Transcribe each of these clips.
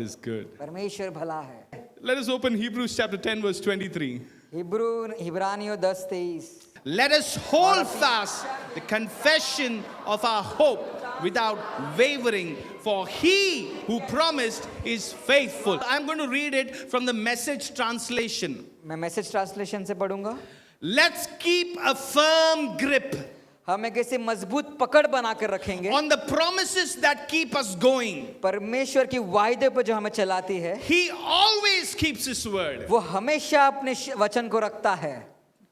is good. परमेश्वर भला है। Let us open Hebrews chapter 10 verse 23. हिब्रानियों 10:23। Let us hold fast the confession of our hope without wavering, for he who promised is faithful. I'm going to read it from the Message translation. मैं message translation से पढ़ूंगा। Let's keep a firm grip हम एक ऐसे मजबूत पकड़ बना कर रखेंगे on the promises that keep us going. परमेश्वर की वायदे पर जो हमें चलाती है, He always keeps his word. वो हमेशा अपने वचन को रखता है।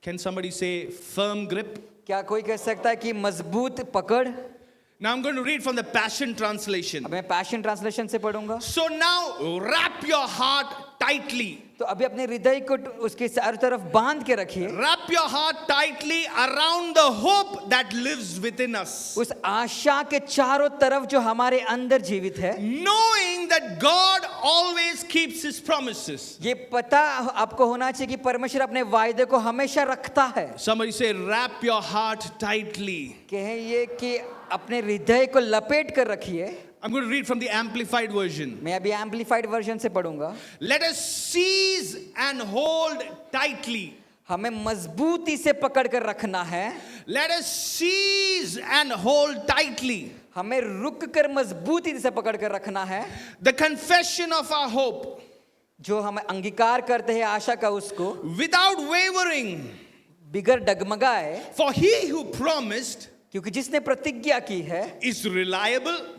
Can somebody say firm grip? क्या कोई कह सकता है कि मजबूत पकड़? Now I'm going to read from the Passion translation. अब मैं पैशन ट्रांसलेशन से पढ़ूंगा। So now wrap your heart tightly. तो अभी अपने हृदय को उसके चारों तरफ बांध के रखिए। Wrap your heart tightly around the hope that lives within us. उस आशा के चारों तरफ जो हमारे अंदर जीवित है, Knowing that God always keeps his promises. ये पता आपको होना चाहिए कि परमेश्वर अपने वायदे को हमेशा रखता है। Somebody say, wrap your heart tightly. कहें ये कि अपने हृदय को लपेट कर रखिए। I'm going to read from the Amplified version. मैं अभी एम्पलीफाइड वर्जन से पढ़ूंगा। Let us seize and hold tightly. हमें मजबूती से पकड़ कर रखना है। Let us seize and hold tightly हमें रुक कर मजबूती से पकड़ कर रखना है। the confession of our hope जो हम अंगीकार करते हैं आशा का, उसको without wavering. Bigger डगमगाए, For he who promised क्योंकि जिसने प्रतिज्ञा की है is reliable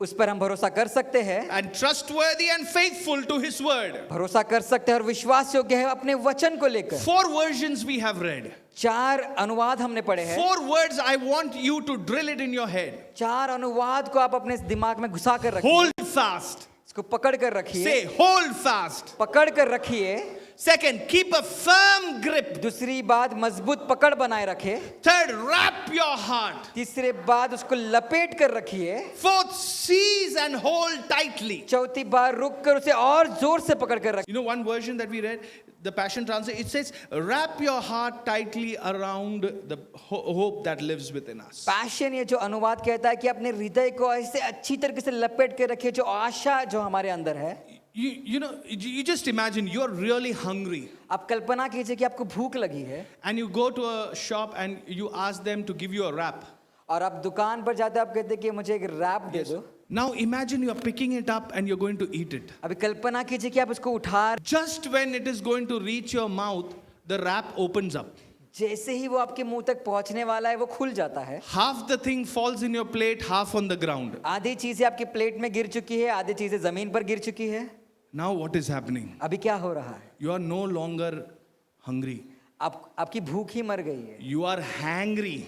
उस पर हम भरोसा कर सकते हैं, and trustworthy and faithful to his word. भरोसा कर सकते हैं और विश्वास योग्य है अपने वचन को लेकर। 4 versions we have read. 4 अनुवाद हमने पढ़े हैं। 4 words I want you to drill it in your head. 4 अनुवाद को आप अपने दिमाग में घुसा कर रखिए। Hold fast. इसको पकड़ कर रखिए। Say hold fast. पकड़ कर रखिए। Second, keep a firm grip. दूसरी बात, मजबूत पकड़ बनाए रखे। Third, wrap your heart. तीसरे बात, उसको लपेट कर रखिए। Fourth, seize and hold tightly. चौथी बार रुक कर उसे और जोर से पकड़ कर रखिए। You know one version that we read, the Passion Translation, it says, wrap your heart tightly around the hope that lives within us. Passion ये जो अनुवाद कहता है कि अपने हृदय को ऐसे अच्छी तरीके से लपेट के रखिए जो आशा जो हमारे अंदर है। You know, you just imagine you're really hungry. आप कल्पना कीजिए कि आपको भूख लगी है And you go to a shop and you ask them to give you a wrap. और आप दुकान पर जाते हैं, आप कहते हैं कि मुझे एक रैप दे दो। Now imagine you're picking it up and you're going to eat it. अभी कल्पना कीजिए कि आप इसको उठा, Just when it is going to reach your mouth, the wrap opens up. जैसे ही वो आपके मुंह तक पहुंचने वाला है वो खुल जाता है। Half the thing falls in your plate, half on the ground. आधी चीजें आपकी प्लेट में गिर चुकी है, आधी चीजें जमीन पर गिर चुकी है। Now what is happening? अभी क्या हो रहा है? You are no longer hungry. आपकी भूख ही मर गई है। You are hangry.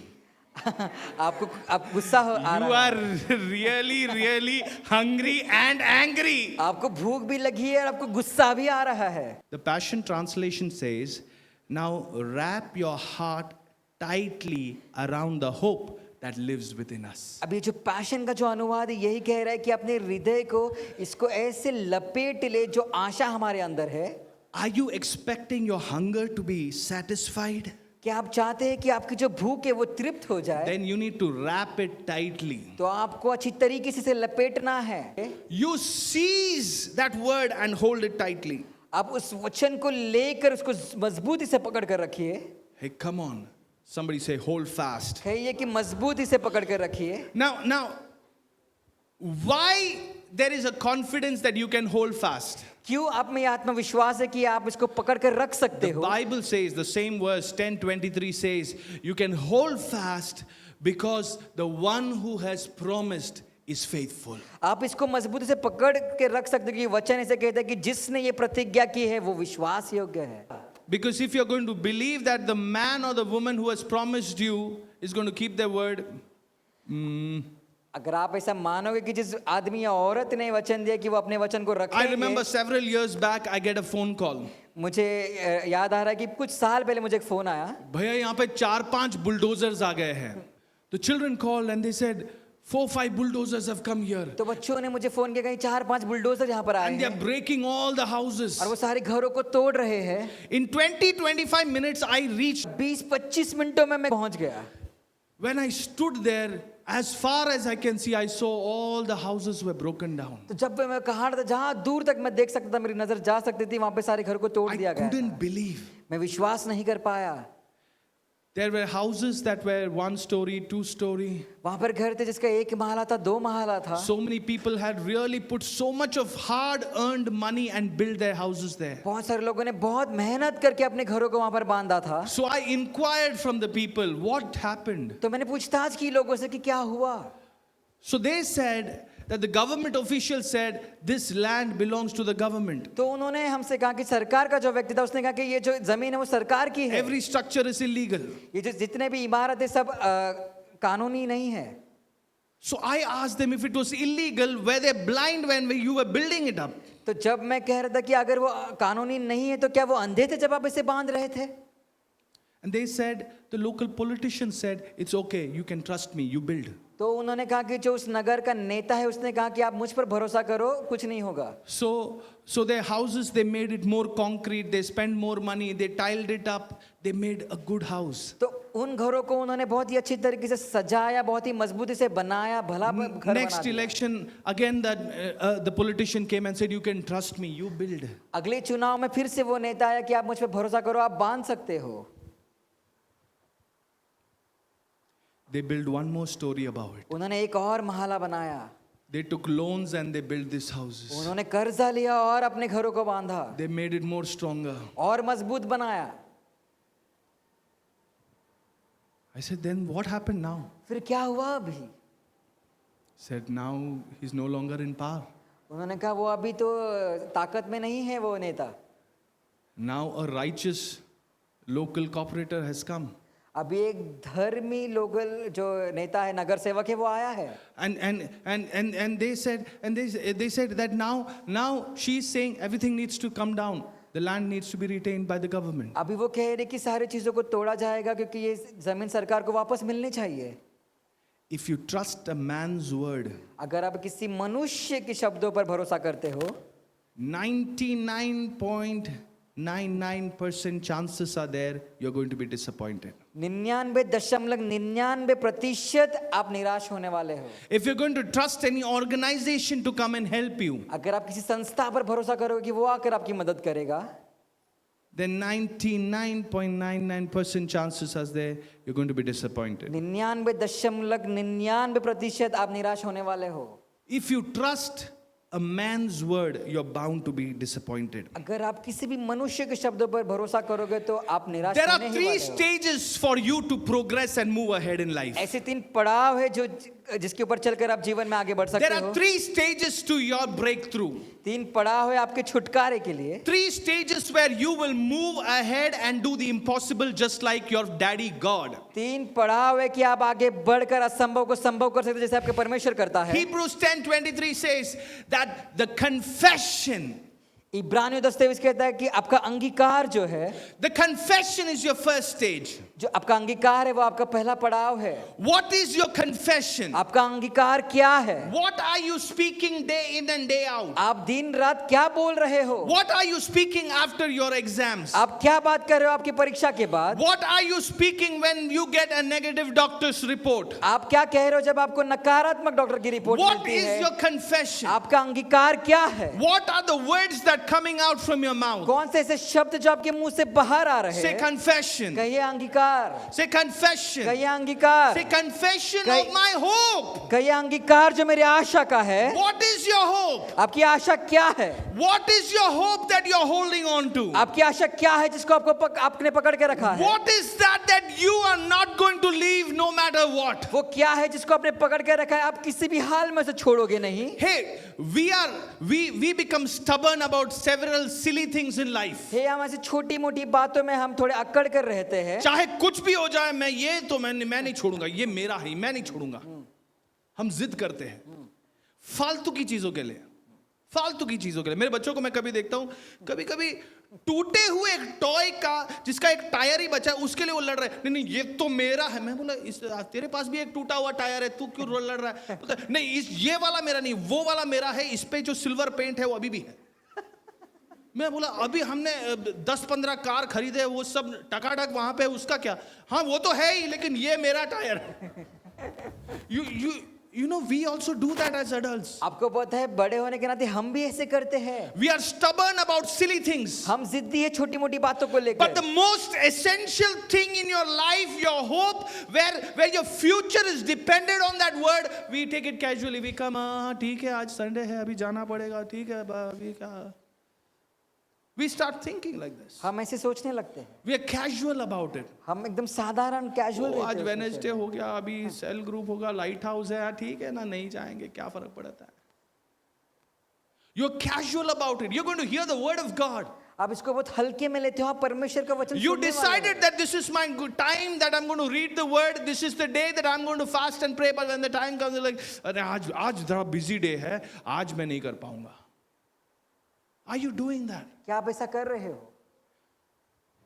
आप गुस्सा आ You रहा है। are really hungry and angry. आपको भूख भी लगी है और आपको गुस्सा भी आ रहा है। The Passion Translation says, now wrap your heart tightly around the hope that lives within us. अभी जो पैशन का जो अनुवाद है यही कह रहा है कि अपने हृदय को इसको ऐसे लपेट ले जो आशा हमारे अंदर है। Are you expecting your hunger to be satisfied? क्या आप चाहते हैं कि आपकी जो भूख है वो तृप्त हो जाए? Then you need to wrap it tightly. तो आपको अच्छी तरीके से इसे लपेटना है। You seize that word and hold it tightly. आप उस वचन को लेकर उसको मजबूती से पकड़ कर रखिए। Hey, come on. Somebody say, hold fast. है ये कि मजबूती से पकड़ कर रखिए। Now, why there is a confidence that you can hold fast? क्यों आप में आत्मविश्वास है कि आप इसको पकड़ कर रख सकते The हो? Bible says, the same verse 10:23 says, you can hold fast because the one who has promised is faithful. आप इसको मजबूती से पकड़ के रख सकते हो कि वचन ऐसे कहता है कि जिसने ये प्रतिज्ञा की है वो विश्वास योग्य है। Because if you're going to believe that the man or the woman who has promised you is going to keep their word, अगर आप ऐसा मानोगे कि जिस आदमी या औरत ने वचन दिया कि वो अपने वचन को I रखेंगे। remember several years back I get a phone call. मुझे याद आ रहा है कि कुछ साल पहले मुझे एक फोन आया। भैया यहाँ पे 4-5 bulldozers आ गए हैं. The children called and they said 4-5 bulldozers have come here. तो बच्चों ने मुझे फोन किया कहीं 4-5 बुलडोजर यहाँ पर आए And they are हैं breaking all the houses. और वो सारे घरों को तोड़ रहे हैं। In 20-25 minutes I reached. 20-25 मिनटों में मैं पहुंच गया। When I stood there, As far as I can see, I saw all the houses were broken down. तो जब मैं कहा था जहां दूर तक मैं देख सकता था, मेरी नजर जा सकती थी, वहां पे सारे घर को तोड़ I दिया गया couldn't था। believe. मैं विश्वास नहीं कर पाया। There were houses that were 1 story, 2 story. वहां पर घर थे जिसका 1 महला था, 2 महला था। So many people had really put so much of hard earned money and built their houses there. बहुत सारे लोगों ने बहुत मेहनत करके अपने घरों को वहां पर बांधा था। So I inquired from the people, what happened? तो मैंने पूछताछ की लोगों से कि क्या हुआ। So they said that the government official said this land belongs to the government. तो उन्होंने हमसे कहा कि सरकार का जो व्यक्ति था उसने कहा कि ये जो जमीन है वो सरकार की है। Every structure is illegal. ये जो जितने भी इमारत है सब कानूनी नहीं है। So I asked them, if it was illegal, were they blind when you were building it up? तो जब मैं कह रहा था कि अगर वो कानूनी नहीं है तो क्या वो अंधे थे जब आप इसे बांध रहे थे? And they said, the local politician said, it's okay, you can trust me, you build. तो उन्होंने कहा कि जो उस नगर का नेता है उसने कहा कि आप मुझ पर भरोसा करो, कुछ नहीं होगा। So their houses, they made it more concrete, they spent more money, they tiled it up, they made a good house. तो उन घरों को उन्होंने बहुत ही अच्छी तरीके से सजाया, बहुत ही मजबूती से बनाया, भला घर Next बना दिया। election, again the politician came and said, you can trust me, you build. अगले चुनाव में फिर से वो नेता आया कि आप मुझ पर भरोसा करो, आप बांध सकते हो। They built one more story about it. उन्होंने एक और महला बनाया। They took loans and they built these houses. उन्होंने कर्जा लिया और अपने घरों को बांधा They made it more stronger. और मजबूत बनाया। I said, then what happened now? फिर क्या हुआ अभी? Said, now he's no longer in power. उन्होंने कहा वो अभी तो ताकत में नहीं है वो नेता। Now a righteous local corporator has come. अभी एक धर्मी लोकल जो नेता है, नगर सेवक है, वो आया है। And they said that now she's saying everything needs to come down. The land needs to be retained by the government. अभी वो कह रहे कि सारी चीजों को तोड़ा जाएगा क्योंकि ये जमीन सरकार को वापस मिलनी चाहिए। If you trust a man's word, अगर आप किसी मनुष्य के शब्दों पर भरोसा करते हो, 99.99% chances are there you're going to be disappointed. 99.99% आप निराश होने वाले हो। If you're going to trust any organization to come and help you, अगर आप किसी संस्था पर भरोसा करोगे कि वो आकर आपकी मदद करेगा, then 99.99% chances are there you're going to be disappointed. 99.99% आप निराश होने वाले हो। If you trust a man's word, you're bound to be disappointed. अगर आप किसी भी मनुष्य के शब्दों पर भरोसा करोगे तो आप निराश There होने are ही 3 वाले हो। stages for you to progress and move ahead in life. ऐसे 3 पड़ाव है जो जिसके ऊपर चलकर आप जीवन में आगे बढ़ सकते There हो। are 3 stages to your breakthrough. 3 पड़ाव है आपके छुटकारे के लिए। 3 stages where you will move ahead and do the impossible just like your daddy God. 3 पड़ाव है कि आप आगे बढ़कर असंभव को संभव कर सकते हो जैसे आपके परमेश्वर करता है। Hebrews 10:23 says that the confession, इब्रानियों 10:23 कहता है कि आपका अंगीकार जो है, the confession is your first stage. जो आपका अंगीकार है वो आपका पहला पड़ाव है। What is your confession? आपका अंगीकार क्या है? What are you speaking day in and day out? आप दिन रात क्या बोल रहे हो? What are you speaking after your exams? आप क्या बात कर रहे हो आपकी परीक्षा के बाद? What are you speaking when you get a negative doctor's report? आप क्या कह रहे हो जब आपको नकारात्मक डॉक्टर की रिपोर्ट What मिलती is है? your confession? आपका अंगीकार क्या है? What are the words that coming out from your mouth? कौन से ऐसे शब्द जो आपके मुंह से बाहर आ रहे Say हैं? confession. कहिए अंगीकार, Say confession. कहिए अंगीकार, Say confession Say- of my hope. कहिए अंगीकार जो मेरी आशा का है। What is your hope? आपकी आशा क्या है? What is your hope that you're holding on to? आपकी आशा क्या है जिसको आपने पकड़ के रखा है? What is that you are not going to leave no matter what? वो क्या है जिसको आपने पकड़ के रखा है, आप किसी भी हाल में से छोड़ोगे नहीं? Hey, we become stubborn about several silly things in life. हे, हम ऐसी छोटी मोटी बातों में हम थोड़े अकड़ कर रहते हैं। चाहे कुछ भी हो जाए, मैं नहीं छोड़ूंगा, ये मेरा है, मैं नहीं छोड़ूंगा। हम जिद करते हैं फालतू की चीजों के लिए। मेरे बच्चों को मैं कभी देखता हूं, कभी कभी टूटे हुए एक टॉय का जिसका एक टायर ही बचा है उसके लिए वो लड़ रहा है। नहीं ये तो मेरा है। मैं बोला तेरे पास भी एक टूटा हुआ टायर है, तू क्यों लड़ रहा है? नहीं ये वाला मेरा नहीं, वो वाला मेरा है, इस पे जो सिल्वर पेंट है वो अभी भी है। मैं बोला अभी हमने 10-15 कार खरीदे, वो सब टकाटक वहां पे, उसका क्या? हाँ वो तो है ही, लेकिन ये मेरा टायर है। You know, we also do that as adults. आपको पता है बड़े होने के नाते हम भी ऐसे करते हैं. We are stubborn about silly things. हम जिद्दी है छोटी मोटी बातों को But the लेकर. most essential thing in your life, your hope, where your future is dependent on that word, we take it casually. We come, ठीक है, आज संडे है, अभी जाना पड़ेगा, ठीक है, अभी क्या? We start thinking like this. हम ऐसे सोचने लगते हैं. We are casual about it. हम एकदम साधारण कैजुअल आज वेडनेसडे हो गया, अभी सेल ग्रुप होगा, लाइट हाउस है, ठीक है ना, नहीं जाएंगे, क्या फर्क पड़ता है? You're casual about it. You're going to hear the word of God. आप इसको बहुत हल्के में लेते हो. आप परमेश्वर का वचन You सुनने वाले decided हो. that this is my good time, that I'm going to read the word. This is the day that I'm going to fast and pray. But when the time comes, you're like, अरे आज जरा busy day है, आज मैं नहीं कर पाऊंगा. Are you doing that? क्या आप ऐसा कर रहे हो?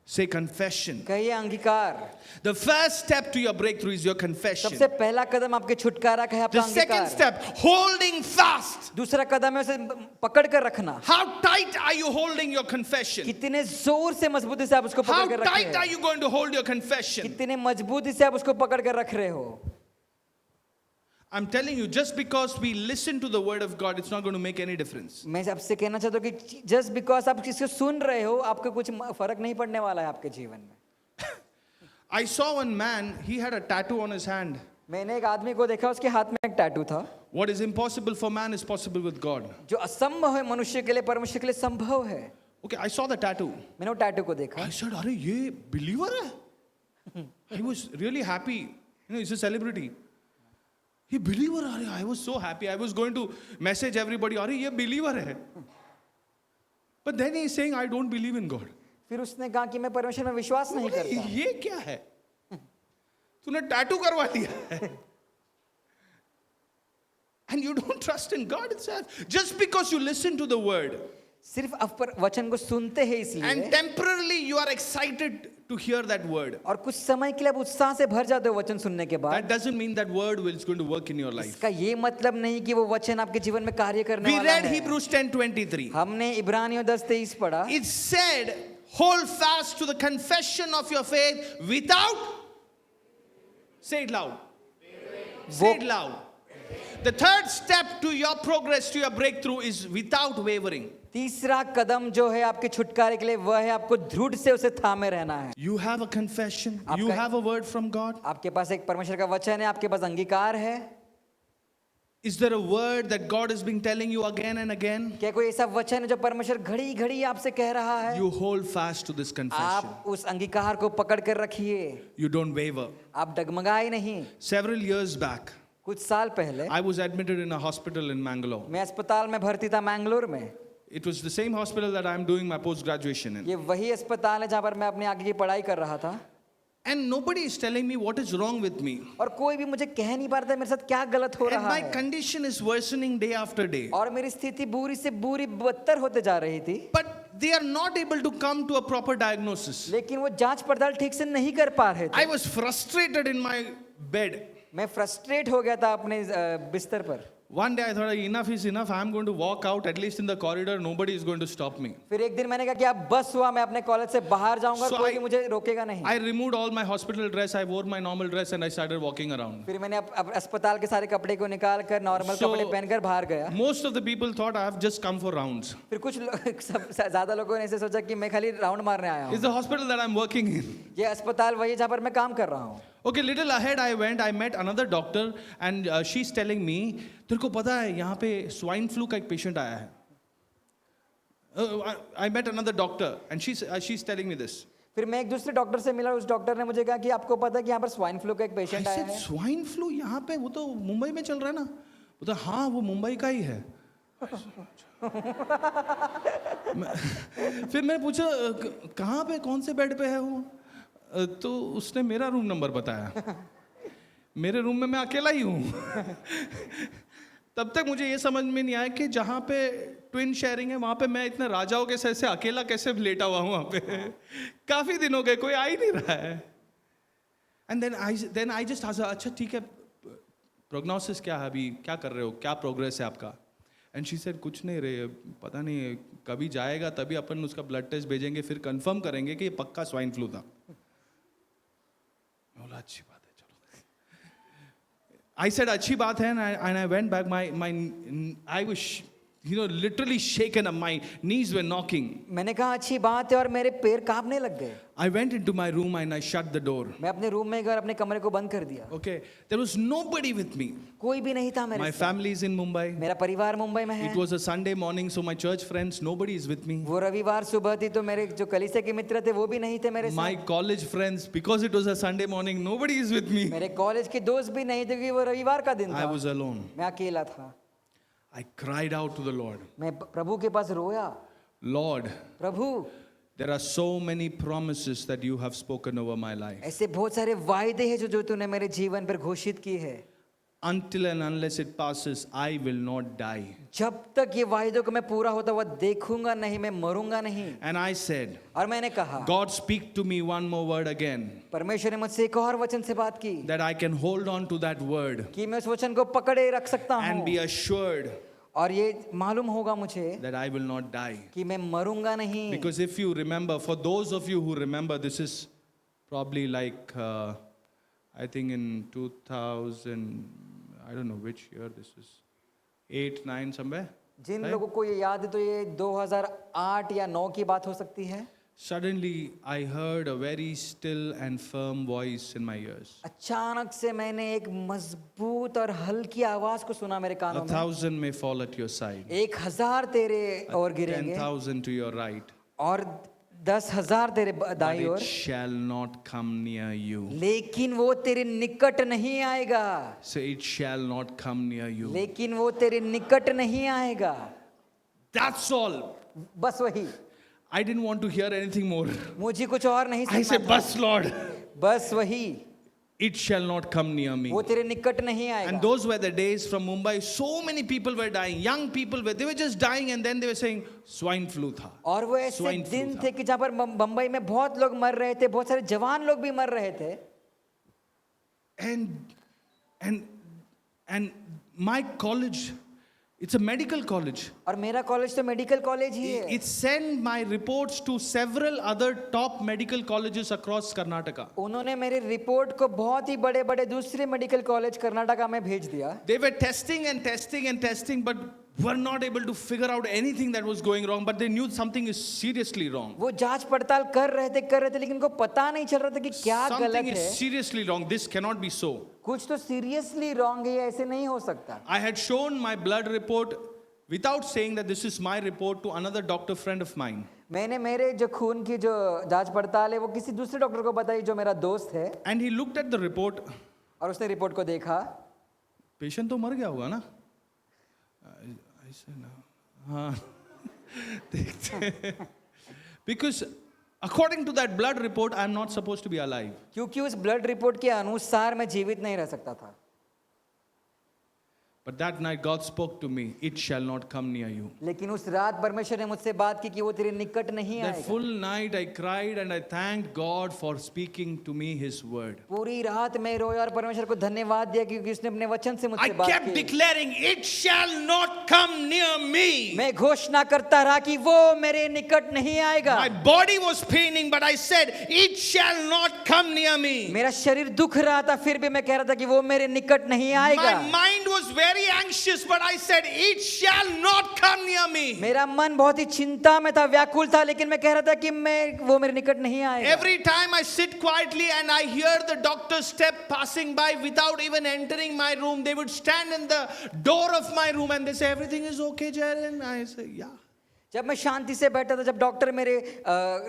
Say confession. कहिए अंगीकार. The first step to your breakthrough is your confession. सबसे पहला कदम आपके छुटकारा का है आपका The second अंगीकार. step, holding fast. दूसरा कदम है उसे पकड़ कर रखना. How tight are you holding your confession? कितने जोर से मजबूती से आप उसको How पकड़ कर tight रखे are हैं. you going to hold your confession? कितने मजबूती से आप उसको पकड़ कर रख रहे हो. I'm telling you, just because we listen to the word of God, it's not going to make any difference. मैं आपसे कहना चाहता हूँ कि जस्ट बिकॉज आप किसी को सुन रहे हो आपको कुछ फर्क नहीं पड़ने वाला है आपके जीवन में. I saw one man, he had a tattoo on his hand. मैंने एक आदमी को देखा उसके हाथ में एक टैटू था. What is impossible for man is possible with God. जो असंभव है मनुष्य के लिए परमेश्वर के लिए संभव है. Okay, I saw the tattoo. मैंने वो टैटू को देखा. I said, अरे ये believer है? He was really happy. You know, he's a celebrity. He believer, अरे I was so happy. I was going to message everybody, अरे ये believer है. But then he is saying, I don't believe in God. फिर उसने कहा कि मैं परमेश्वर में विश्वास नहीं करता. ये क्या है? तूने टैटू करवा लिया है. And you don't trust in God itself. Just because you listen to the word. सिर्फ आप पर वचन को सुनते हैं And इसलिए temporarily you are excited to hear that word. और कुछ समय के लिए आप उत्साह से भर जाते हो वचन सुनने के बाद. That doesn't mean that word is going to work in your life. इसका ये मतलब नहीं कि वो वचन आपके जीवन में कार्य करने We वाला read है. Hebrews 10:23. हमने इब्रानियों 10:23 पढ़ा. It said, hold fast to the confession of your faith without, say it loud. Say it loud. The third step to your progress, to your breakthrough is without wavering. तीसरा कदम जो है आपके छुटकारे के लिए वह है आपको दृढ़ से उसे थामे रहना है. You have a confession. You आपका- have a word from God. आपके पास एक परमेश्वर का वचन है. आपके पास अंगीकार है. Is there a word that God has been telling you again and again? क्या कोई ऐसा वचन है जो परमेश्वर घड़ी घड़ी आपसे कह रहा है? You hold fast to this confession. आप उस अंगीकार को पकड़ कर रखिए. You don't waver. आप डगमगाए नहीं. Several years back, कुछ साल पहले I was admitted in a hospital in Mangalore. मैं अस्पताल में भर्ती था मैंगलोर में. It was the same hospital that I'm doing my post graduation in. ये वही अस्पताल है जहाँ पर मैं अपनी आगे की पढ़ाई कर रहा था. And nobody is telling me what is wrong with me. और कोई भी मुझे कह नहीं पा रहा था मेरे साथ क्या गलत हो And रहा my है. condition is worsening day after day. और मेरी स्थिति बुरी से बुरी बदतर होते जा रही थी. But they are not able to come to a proper diagnosis. लेकिन वो जांच पड़ताल ठीक से नहीं कर पा रहे थे. I was frustrated in my bed. मैं फ्रस्ट्रेट हो गया था अपने बिस्तर पर. One day I thought enough is enough. I'm going to walk out at least in the corridor. Nobody is going to stop me. फिर एक दिन मैंने कहा कि अब बस हुआ. मैं अपने कॉलेज से बाहर जाऊंगा. So कोई I- भी मुझे रोकेगा नहीं. I removed all my hospital dress. I wore my normal dress and I started walking around. फिर मैंने अस्पताल के सारे कपड़े को निकाल कर नॉर्मल So- कपड़े पहनकर बाहर गया. Most of the people thought I have just come for rounds. फिर कुछ सब ज्यादा लोगों ने ऐसे सोचा कि मैं खाली राउंड मारने आया It's हूँ. the hospital that I'm working in. ये अस्पताल वही है जहाँ पर मैं काम कर रहा हूँ. Okay, little ahead I went. I met another doctor and she's telling me, तेरे को पता है यहाँ पे swine flu का एक patient आया है. I met another doctor and she's telling me this. फिर मैं एक दूसरे डॉक्टर से मिला. उस डॉक्टर ने मुझे कहा कि आपको पता है कि यहाँ पर स्वाइन फ्लू का एक I पेशेंट आया said, है. swine flu यहाँ पे वो तो मुंबई में चल रहा है ना. बोला हाँ वो मुंबई का ही है. फिर मैं पूछा कहाँ पे कौन से बेड पे है वो. तो उसने मेरा रूम नंबर बताया. मेरे रूम में मैं अकेला ही हूँ. तब तक मुझे ये समझ में नहीं आया कि जहाँ पे ट्विन शेयरिंग है वहाँ पे मैं इतने राजाओं के से अकेला कैसे लेटा हुआ हूँ वहाँ पे. काफ़ी दिन हो गए कोई आ ही नहीं रहा है. And then I just asked, अच्छा ठीक है प्रोग्नोसिस क्या है, अभी क्या कर रहे हो, क्या प्रोग्रेस है आपका. एंड शी सेड कुछ नहीं रे, पता नहीं कभी जाएगा तभी अपन उसका ब्लड टेस्ट भेजेंगे फिर कंफर्म करेंगे कि ये पक्का स्वाइन फ्लू था. बोला अच्छी बात है चलो. I said, अच्छी बात है, and I went back. I was, literally shaken up. My knees were knocking. मैंने कहा अच्छी बात है और मेरे पैर कांपने लग गए. I went into my room and I shut the door. मैं अपने रूम में गया और अपने कमरे को बंद कर दिया. Okay, there was nobody with me. कोई भी नहीं था मेरे My साथ. family is in Mumbai. मेरा परिवार मुंबई में है. It was a Sunday morning, so my church friends, nobody is with me. वो रविवार सुबह थी तो मेरे जो कलीसिया के मित्र थे वो भी नहीं थे मेरे My साथ. college friends, because it was a Sunday morning, nobody is with me. मेरे कॉलेज के दोस्त भी नहीं थे क्योंकि वो रविवार का दिन I था. was alone. मैं अकेला था. I cried out to the Lord. मैं प्रभु के पास रोया. Lord, Prabhu, there are so many promises that you have spoken over my life. ऐसे बहुत सारे वायदे हैं जो तूने मेरे जीवन पर घोषित की है. Until and unless it passes, I will not die. जब तक ये वायदों को मैं पूरा होता हुआ देखूंगा नहीं, मैं मरूंगा नहीं. And I said, और मैंने कहा, God, speak to me one more word again, परमेश्वर ने मुझसे एक और वचन से बात की that I can hold on to that word कि मैं उस वचन को पकड़े रख सकता and be हूँ assured और ये मालूम होगा मुझे that I will not die. कि मैं मरूंगा नहीं. Because if you remember, for those of you who remember, this is probably like, I think in 2000, I don't know which year this is, 8, 9 somewhere. Jin right? लोगों को ये याद है तो ये 2008 या 9 की बात हो सकती है. Suddenly, I heard a very still and firm voice in my ears. अचानक से मैंने एक मजबूत और हल्की आवाज को सुना मेरे कानों में. 1,000 may fall at your side, 1000 तेरे और गिरेंगे 10,000 to your right, और 10,000 तेरे but दाईं it ore, shall not come near you. लेकिन वो तेरे निकट नहीं आएगा. So it shall not come near you. लेकिन वो तेरे निकट नहीं आएगा. That's all. बस वही. I didn't want to hear anything more. मुझे कुछ और नहीं I सुनना said, था. Bus, Lord, बस वही. it shall not come near me. वो तेरे निकट नहीं And आएगा. those were the days from Mumbai. So many people were dying. Young people they were just dying, and then they were saying, swine flu tha. और वो ऐसे Swine flu दिन था. थे कि जहाँ पर बम्बई में बहुत लोग मर रहे थे, बहुत सारे जवान लोग भी मर रहे थे. And my college, it's a medical college. और मेरा कॉलेज तो मेडिकल कॉलेज ही है. It sent my reports to several other top medical colleges across Karnataka. उन्होंने मेरी रिपोर्ट को बहुत ही बड़े बड़े दूसरे मेडिकल कॉलेज कर्नाटका में भेज दिया. They were testing and testing and testing, but were not able to figure out anything that was going wrong. But they knew something is seriously wrong. वो जांच पड़ताल कर रहे थे लेकिन उनको पता नहीं चल रहा था कि क्या गलत Something is है. seriously wrong. This cannot be so. कुछ तो सीरियसली रॉन्ग है, ऐसे नहीं हो सकता. I had shown my blood report without saying that this is my report to another doctor friend of mine. मैंने मेरे जो खून की जो जांच पड़ताल है वो किसी दूसरे डॉक्टर को बताई जो मेरा दोस्त है. And he looked at the report. और उसने रिपोर्ट को देखा. Patient तो मर गया होगा ना? I said no. हाँ. देखते. Because according to that blood report, I am not supposed to be alive. क्योंकि उस ब्लड रिपोर्ट के अनुसार मैं जीवित नहीं रह सकता था. But that night God spoke to me, it shall not come near you. लेकिन उस रात परमेश्वर ने मुझसे बात की कि वो तेरे निकट नहीं That आएगा. full night I cried and I thanked God for speaking to me His word. पूरी रात मैं रोया और परमेश्वर को धन्यवाद दिया क्योंकि उसने अपने वचन से I मुझसे बात kept की. declaring, it shall not come near me. मैं घोषणा करता रहा कि वो मेरे निकट नहीं आएगा. My body was paining, but I said, it shall not come near me. मेरा शरीर दुख रहा था फिर भी मैं कह रहा था कि वो मेरे निकट नहीं आएगा. My mind was very anxious, but I said, it shall not come near me. मेरा मन बहुत ही चिंता में था, व्याकुल था, लेकिन मैं कह रहा था कि वो मेरे निकट नहीं आएगा. Every time I sit quietly and I hear the doctor's step passing by without even entering my room, they would stand in the door of my room and they say, everything is okay, Jaren? I say, yeah. जब मैं शांति से बैठा था, जब doctor मेरे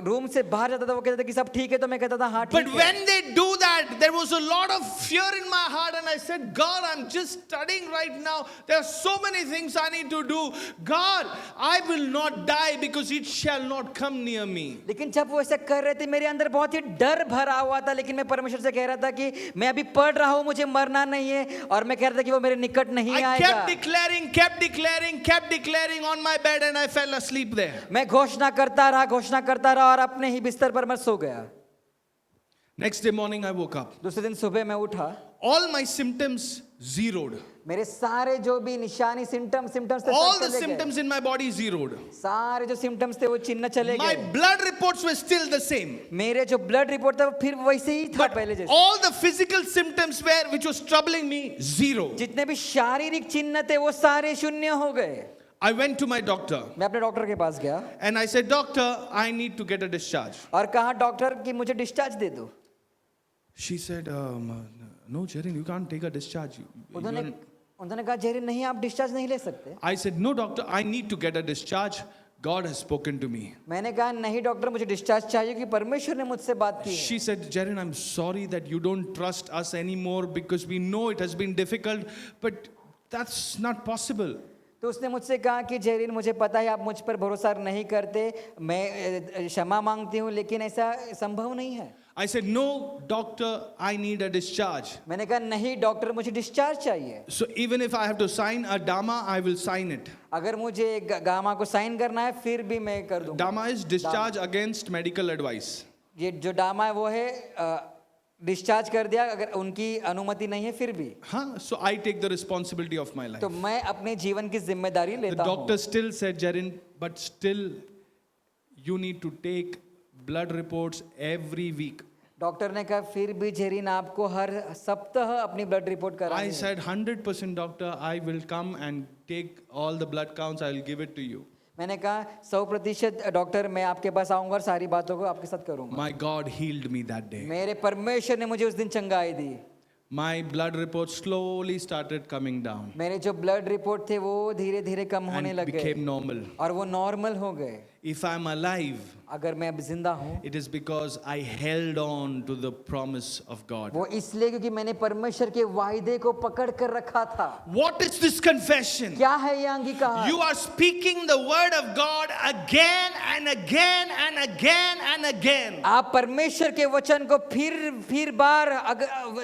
room से बाहर जाता था, वो कहता था कि सब ठीक है, तो मैं कहता था हाँ ठीक But है. when they do that, there was a lot of fear in my heart, and I said, God, I'm just studying right now. There are so many things I need to do. God, I will not die because it shall not come near me. लेकिन जब वो ऐसा कर रहे थे मेरे अंदर बहुत ही डर भरा हुआ था, लेकिन मैं परमेश्वर से कह रहा था कि मैं अभी पढ़ रहा हूँ, मुझे मरना नहीं है, और मैं कह रहा था कि वो मेरे निकट नहीं I आएगा. kept declaring on my bed, and I fell asleep there. मैं घोषणा करता रहा और अपने ही बिस्तर पर मैं सो गया. Next day morning, I woke up. दूसरे दिन सुबह मैं उठा, All my symptoms zeroed. मेरे सारे जो भी निशानी सिम्टम्स थे सब All the चले गए। symptoms in my body zeroed. सारे जो सिम्टम्स थे वो चिन्ह चले My गए। blood reports were still the same. मेरे जो ब्लड रिपोर्ट था वो फिर वैसे ही था But पहले जैसे। all the physical symptoms were, which was troubling me, zero. जितने भी शारीरिक चिन्ह थे वो सारे शून्य हो गए। I went to my doctor मैं अपने डॉक्टर के पास गया and I said, Doctor, I need to get a discharge. और कहा डॉक्टर कि मुझे डिस्चार्ज दे दो। She said, No, Jerin, you can't take a discharge. उन्होंने कहा जेरी नहीं, आप डिस्चार्ज नहीं ले सकते। I said, No, doctor, I need to get a discharge. God has spoken to me. मैंने कहा नहीं डॉक्टर, मुझे डिस्चार्ज चाहिए कि परमेश्वर ने मुझसे बात की है। She said, Jerin, I'm sorry that you don't trust us anymore because we know it has been difficult, but that's not possible. तो उसने मुझसे कहा कि जेरिन मुझे पता है आप मुझ पर भरोसा नहीं करते, मैं क्षमा मांगती हूँ, लेकिन ऐसा संभव नहीं है। I said, No, doctor, I need a discharge. मैंने कहा नहीं डॉक्टर, मुझे डिस्चार्ज चाहिए। So even if I have to sign a DAMA, I will sign it. अगर मुझे गामा को साइन करना है फिर भी मैं कर दूंगा। DAMA is discharge against medical advice. ये जो डामा है वो है डिस्चार्ज कर दिया अगर उनकी अनुमति नहीं है फिर भी। Huh? So I take the responsibility of my life. तो मैं अपने जीवन की जिम्मेदारी The लेता हूँ। doctor still said, Jerin, but still you need to take blood reports every week. Doctor ने कहा फिर भी जेरिन आपको हर सप्ताह अपनी ब्लड रिपोर्ट करानी I है। said, 100% doctor, I will come and take all the blood counts, I will give it to you. मैंने कहा 100% डॉक्टर मैं आपके पास आऊंगा और सारी बातों को आपके साथ करूंगा। My God healed me that day. मेरे परमेश्वर ने मुझे उस दिन चंगाई दी। My blood reports slowly started coming down. मेरे जो ब्लड रिपोर्ट थे वो धीरे धीरे कम And होने it लग गए became normal. और वो नॉर्मल हो गए। If I'm alive, अगर मैं अब जिंदा हूँ it is because I held on to the promise of God. वो इसलिए क्योंकि मैंने परमेश्वर के वायदे को पकड़ कर रखा था। What is this confession? क्या है ये अंगीकार? You are speaking the word of God again and again and again and again. आप परमेश्वर के वचन को फिर बार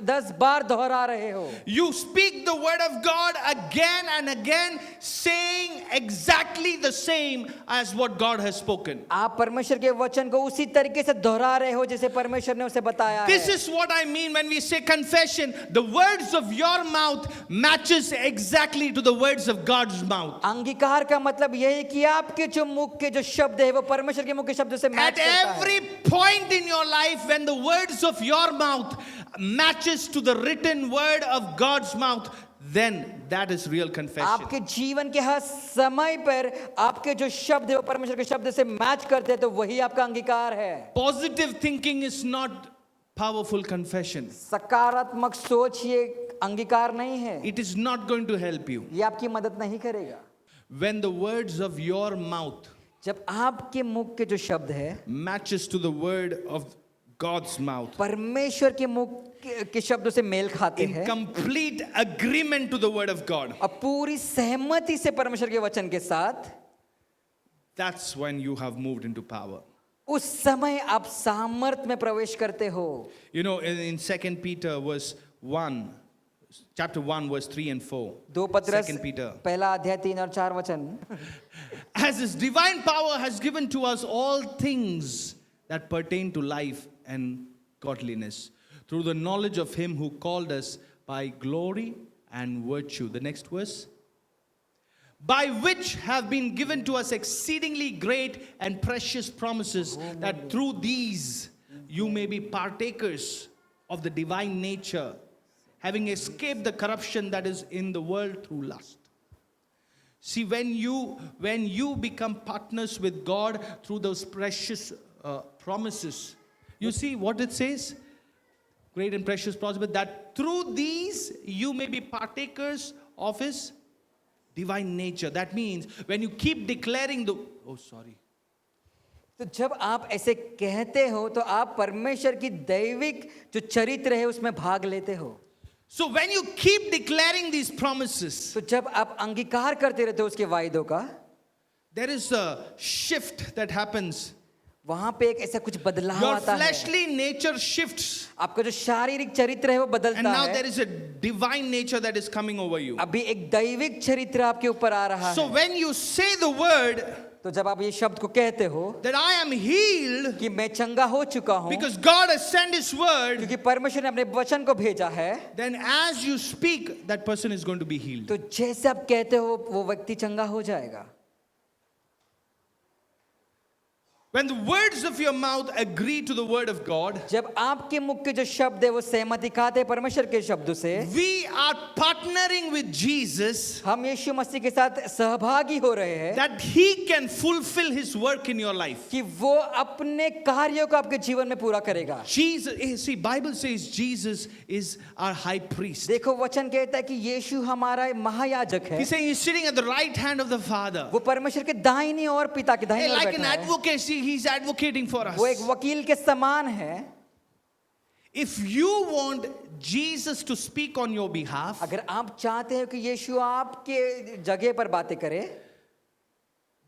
10 बार दोहरा रहे हो। You speak the word of God again and again, saying exactly the same as what God has spoken. आप परमेश्वर के वचन को उसी तरीके से दोहरा रहे हो जैसे परमेश्वर ने उसे बताया This है। is what I mean when we say confession. The words of your mouth matches exactly to the words of God's mouth. अंगीकार का मतलब यही है कि आपके जो मुख के जो शब्द है वो परमेश्वर के मुख के शब्दों से मैच At करता है। every point in your life, when the words of your mouth matches to the written word of God's mouth, then that is real confession. आपके जीवन के हर समय पर आपके जो शब्द है वो परमेश्वर के शब्द से मैच करते हैं तो वही आपका अंगीकार है। Positive thinking is not powerful confession. सकारात्मक सोच ये अंगीकार नहीं है, It is not going to help you. ये आपकी मदद नहीं करेगा। When the words of your mouth जब आपके मुख के जो शब्द है matches to the word of God's mouth, परमेश्वर के मुख के शब्दों से मेल खाते in हैं complete agreement to the word of God, और पूरी सहमति से परमेश्वर के वचन के साथ, that's when you have moved into power. उस समय आप सामर्थ में प्रवेश करते हो। You know, in 2 Peter verse 1, chapter 1 verse 3 and 4, 2 पत्रस 2 Peter, पहला अध्याय 3 और 4 वचन। as his divine power has given to us all things that pertain to life and godliness, through the knowledge of him who called us by glory and virtue. The next verse. By which have been given to us exceedingly great and precious promises, that through these you may be partakers of the divine nature, having escaped the corruption that is in the world through lust. See, when you become partners with God through those precious promises, you see what it says? Great and precious promises, that through these you may be partakers of his divine nature. That means when you keep declaring the, तो जब आप ऐसे कहते हो तो आप परमेश्वर की दैविक जो चरित्र है उसमें भाग लेते हो। So when you keep declaring these promises, तो जब आप अंगीकार करते रहते हो उसके वायदों का, there is a shift that happens. वहां पे एक ऐसा कुछ बदलाव Your आता है। fleshly nature shifts, आपका जो शारीरिक चरित्र है वो and बदलता now है। there is a divine nature that is coming over you. अभी एक दैविक चरित्र आपके ऊपर आ रहा So है। when you say the word, तो जब आप ये शब्द को कहते हो that I am healed कि मैं चंगा हो चुका हूं because God has sent His word, क्योंकि परमेश्वर ने अपने वचन को भेजा है, then as you speak, that person is going to be healed. तो जैसे आप कहते हो वो व्यक्ति चंगा हो जाएगा. When the words of your mouth agree to the word of God, जब आपके मुख के जो शब्द है वो सहमति खाते हैं परमेश्वर के शब्दों से, we are partnering with Jesus हम यीशु मसीह के साथ सहभागी हो रहे हैं that He can fulfill His work in your life. कि वो अपने कार्यों को आपके जीवन में पूरा करेगा. Jesus, see, Bible says Jesus is our high priest. देखो वचन कहता है कि यीशु हमारा महायाजक है. He's saying He's sitting at the right hand of the Father. वो परमेश्वर के दाहिनी ओर पिता के दाहिनी ओर Like an बैठा है. advocacy, He's advocating for us. वो एक वकील के समान है. If you want Jesus to speak on your behalf, अगर आप चाहते हो कि यीशु आपके जगह पर बातें करे,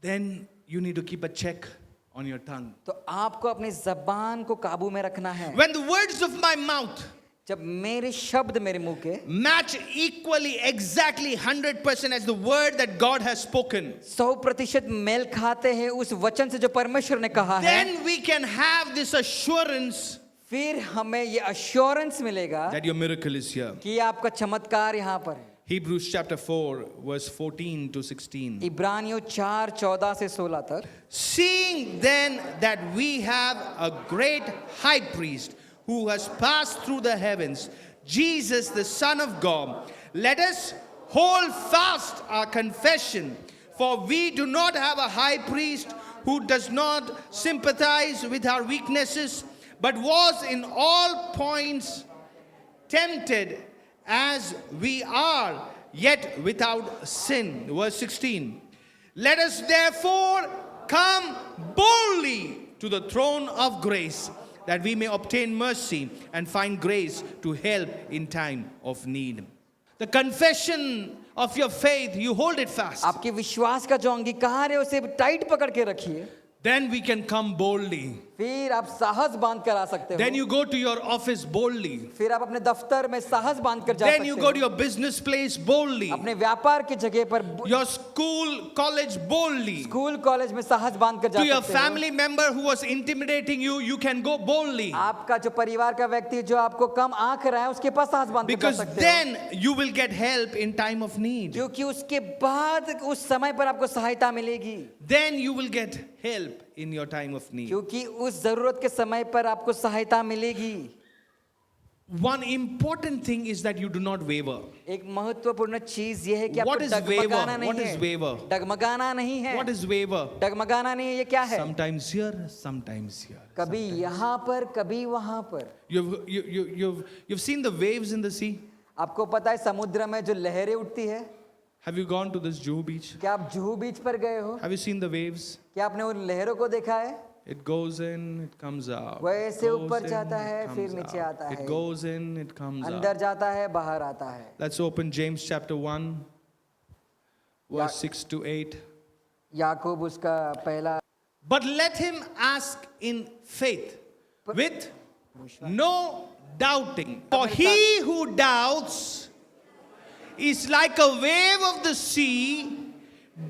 then you need to keep a check on your tongue. तो आपको अपनी जबान को काबू में रखना है. When the words of my mouth जब मेरे शब्द मेरे मुंह के match equally, exactly 100% as the word that God has spoken, 100% mail खाते हैं उस वचन से जो परमेश्वर ने कहा है, then we can have this assurance फिर हमें ये अश्योरेंस मिलेगा that your miracle is here. कि आपका चमत्कार यहाँ पर है. Hebrews chapter 4, verse 14 to 16. इब्रानियों 4:14 से 16 तक. Seeing then that we have a great high priest who has passed through the heavens, Jesus the Son of God, let us hold fast our confession, for we do not have a high priest who does not sympathize with our weaknesses, but was in all points tempted as we are, yet without sin. Verse 16. Let us therefore come boldly to the throne of grace, that we may obtain mercy and find grace to help in time of need. The confession of your faith, you hold it fast. आपके विश्वास का जो अंगीकार है उसे tight पकड़ के रखिए. Then we can come boldly. फिर आप साहस बांध कर आ सकते हो. Then you go to your office boldly. फिर आप अपने दफ्तर में साहस बांध कर जा Then सकते you हो. go to your business place boldly. अपने व्यापार की जगह पर Your school, college boldly. School college में साहस बांध कर जा To your सकते हो. family member who was intimidating you, you can go boldly. आपका जो परिवार का व्यक्ति जो आपको कम आंक रहा है उसके पास साहस बांध कर जा Because सकते हो. then you will get help in time of need. क्योंकि उसके बाद उस समय पर आपको सहायता मिलेगी. Then you will get help in your time of need. क्योंकि उस जरूरत के समय पर आपको सहायता मिलेगी. One important thing is that you do not waver. एक महत्वपूर्ण चीज ये है कि What आपको is डगमगाना waver? नहीं What है. is waver? डगमगाना नहीं है. What is waver? डगमगाना नहीं है. ये क्या है? Sometimes here, sometimes here. कभी यहाँ पर कभी वहाँ पर. You've seen the waves in the sea? आपको पता है समुद्र में जो लहरें उठती है. Have you gone to this Juhu beach? क्या आप जुहू बीच पर गए हो? Have you seen the waves? क्या आपने उन लहरों को देखा है? It goes in, it comes out. वो ऐसे Goes ऊपर in, जाता है, it फिर comes नीचे out. आता है. It goes in, it comes अंदर out. जाता है, बाहर आता है. Let's open James chapter 1, verse 6 to 8. याकूब उसका पहला. But let him ask in faith, with no doubting. For he who doubts is like a wave of the sea,